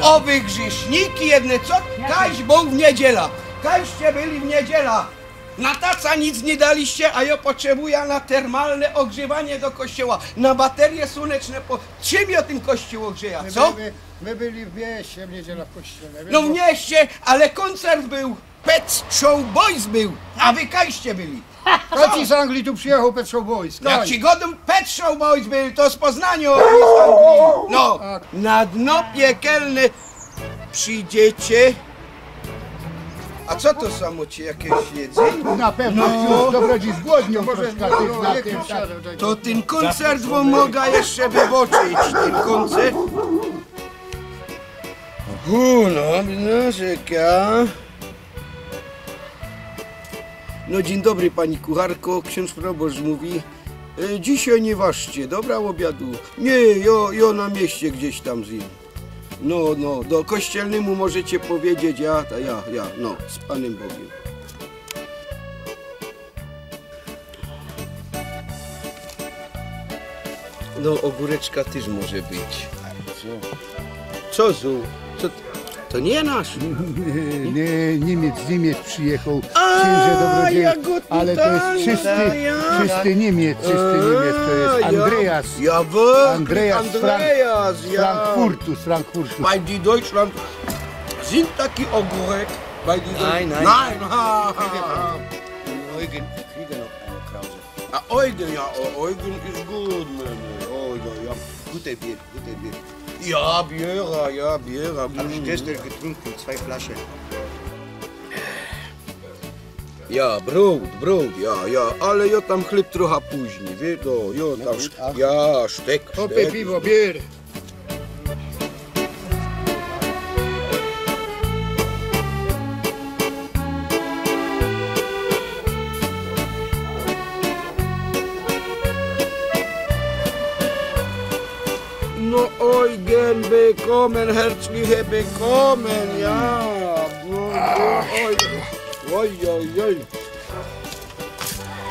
Owy grzeszniki jedne, co? Kaś był w niedziela. Kaście byli w niedziela. Na taca nic nie daliście, a ja potrzebuję na termalne ogrzewanie do kościoła. Na baterie słoneczne. Czym ja tym kościół ogrzeja, co? My byli w mieście w niedzielę w kościele. No w mieście, ale koncert był. Pet Show Boys był, a wy kaście byli. Kto z Anglii tu przyjechał Pet Show Boys? Jak ci godą Pet Show Boys był, to z Poznania, nie z Anglii. No, na dno piekielne przyjdziecie. A co to samo ci jakieś jedzenie? Na pewno już dobrodzi zgłodnią troszkę na tym. To ten koncert wam mogę jeszcze wyboczyć, ten koncert. No, rzeka. No dzień dobry pani kucharko, ksiądz proboszcz mówi. Dzisiaj nie ważcie, dobra obiadu. Nie, jo na mieście gdzieś tam zjem. No, do kościelnemu możecie powiedzieć, ja, no, z Panem Bogiem. No, ogóreczka też może być. Co zu? To nie nasz. Nie, Niemiec przyjechał, księże dobrodzieju, ale to jest czysty Niemiec, to jest Andreas. Andreas z Frankfurtu. Bei die Deutschland sind taki ogórek. Bei die Nein. Eugen, ich kriege noch eine Krause. Eugen, ja, Eugen ist gut, ja. Gute Bier. Ja, Bier. Hab ich gestern getrunken, 2 Flaschen. Ja, brot, ja, ale ja tam chleb trochę później, wie, ja tam, ja, sztek. Hopy, piwo, bier. No, Eugen, willkommen, herzlich willkommen, ja. Oj.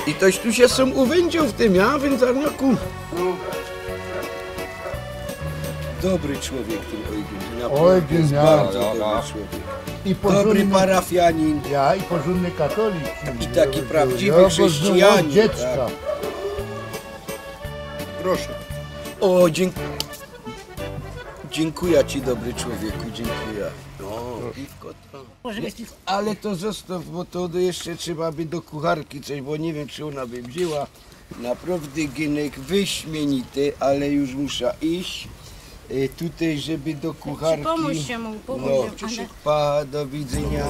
I toś tu się sam uwędził w tym, ja, wędzarniaku. Dobry człowiek ten Eugen. Eugen, ja. Bardzo dobry człowiek. Dobry parafianin. Ja, i porządny katolik. I taki prawdziwy chrześcijanin. Dziecka. Tak. Proszę. O, dziękuję ci, dobry człowieku, dziękuję. Piwko to. Ale to zostaw, bo to jeszcze trzeba by do kucharki coś, bo nie wiem, czy ona by wzięła. Naprawdę Gynek wyśmienity, ale już muszę iść. Tutaj, żeby do kucharki. Pomóżcie mu. Pa, do widzenia.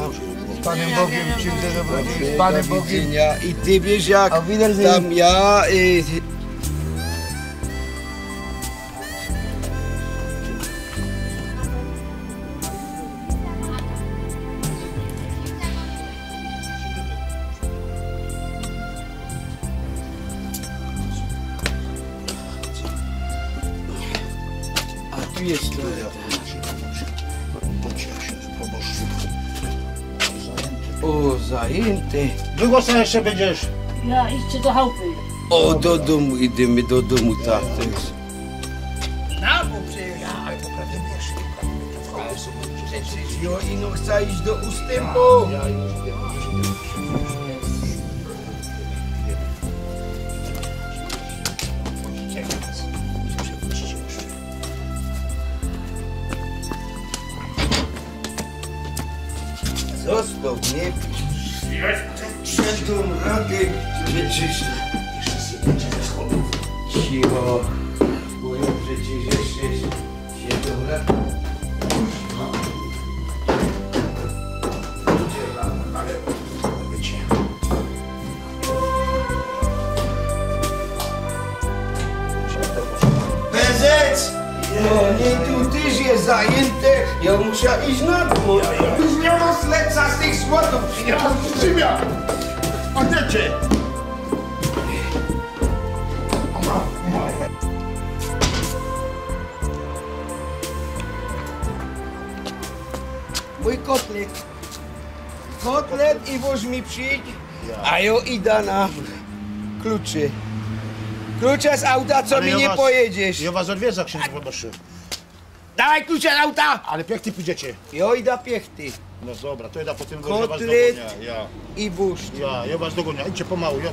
Z Panem Bogiem, księże dobrodzieju, z Panem Do Bogiem. widzenia. I ty wiesz jak Auf Wiedersehen. tam ja... Tu jest to. O, zajęty. Długo sobie jeszcze będziesz? Ja idźcie do chałupy. O, do domu, idziemy do domu, tak. To jest. Jo, i no chce iść do ustępu. Zostaw mnie. Świętą radę wyczyszczę. Cicho. Bo ja przecież jeszcze świętą radę. Bezec! No nie, tu też jest zajęte. Ja muszę iść na dwór. Już nie rozleca z tych słodów. Zimia! Odecie! Mój kotlet. Kotlet i wóz mi przyjdź, a ja idę na kluczy. Klucze z auta, co mi nie pojedziesz. Ja was odwiedzę, księdzu proboszczu. Dawaj klucze z auta! Ale jak ty pójdziecie? I oj da piechty. No dobra, to ja po tym Kotlet. was dogonię. I bursztyn. Ja was dogonię. Idźcie pomału, ja.